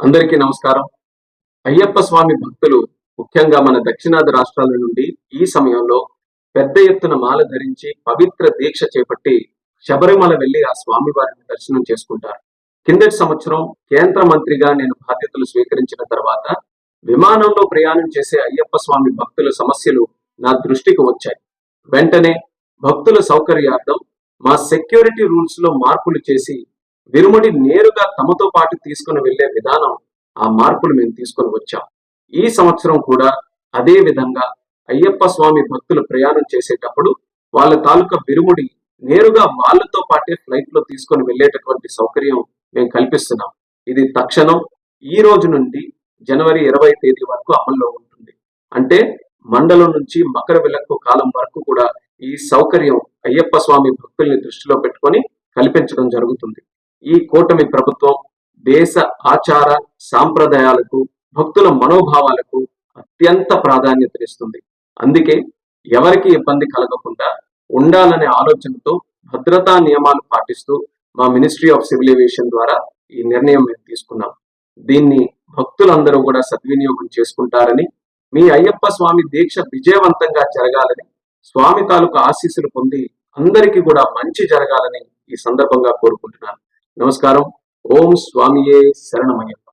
అందరికీ నమస్కారం. అయ్యప్ప స్వామి భక్తులు ముఖ్యంగా మన దక్షిణాది రాష్ట్రాల నుండి ఈ సమయంలో పెద్ద ఎత్తున మాల ధరించి పవిత్ర దీక్ష చేపట్టి శబరిమల వెళ్లి ఆ స్వామి వారిని దర్శనం చేసుకుంటారు. కిందటి సంవత్సరం కేంద్ర మంత్రిగా నేను బాధ్యతలు స్వీకరించిన తర్వాత విమానంలో ప్రయాణం చేసే అయ్యప్ప స్వామి భక్తుల సమస్యలు నా దృష్టికి వచ్చాయి. వెంటనే భక్తుల సౌకర్యార్థం మా సెక్యూరిటీ రూల్స్ లో మార్పులు చేసి విరుముడి నేరుగా తమతో పాటు తీసుకుని వెళ్లే విధానం, ఆ మార్పులు మేము తీసుకొని వచ్చాం. ఈ సంవత్సరం కూడా అదే విధంగా అయ్యప్ప స్వామి భక్తులు ప్రయాణం చేసేటప్పుడు వాళ్ళ తాలూకా విరుముడి నేరుగా వాళ్ళతో పాటే ఫ్లైట్ లో తీసుకొని వెళ్లేటటువంటి సౌకర్యం మేము కల్పిస్తున్నాం. ఇది తక్షణం ఈ రోజు నుండి జనవరి 20 తేదీ వరకు అమల్లో ఉంటుంది. అంటే మండలం నుంచి మకర విలక్కు కాలం వరకు కూడా ఈ సౌకర్యం అయ్యప్ప స్వామి భక్తుల్ని దృష్టిలో పెట్టుకొని కల్పించడం జరుగుతుంది. ఈ కూటమి ప్రభుత్వం దేశ ఆచార సాంప్రదాయాలకు, భక్తుల మనోభావాలకు అత్యంత ప్రాధాన్యతనిస్తుంది. అందుకే ఎవరికి ఇబ్బంది కలగకుండా ఉండాలనే ఆలోచనతో భద్రతా నియమాలు పాటిస్తూ మా మినిస్ట్రీ ఆఫ్ సివిల్ ఏవియేషన్ ద్వారా ఈ నిర్ణయం మేము తీసుకున్నాం. దీన్ని భక్తులందరూ కూడా సద్వినియోగం చేసుకుంటారని, మీ అయ్యప్ప స్వామి దీక్ష విజయవంతంగా జరగాలని, స్వామి తాలూకు ఆశీస్సులు పొంది అందరికీ కూడా మంచి జరగాలని ఈ సందర్భంగా కోరుకుంటున్నాను. నమస్కారం. ఓం స్వామియే శరణమయ్యప్ప.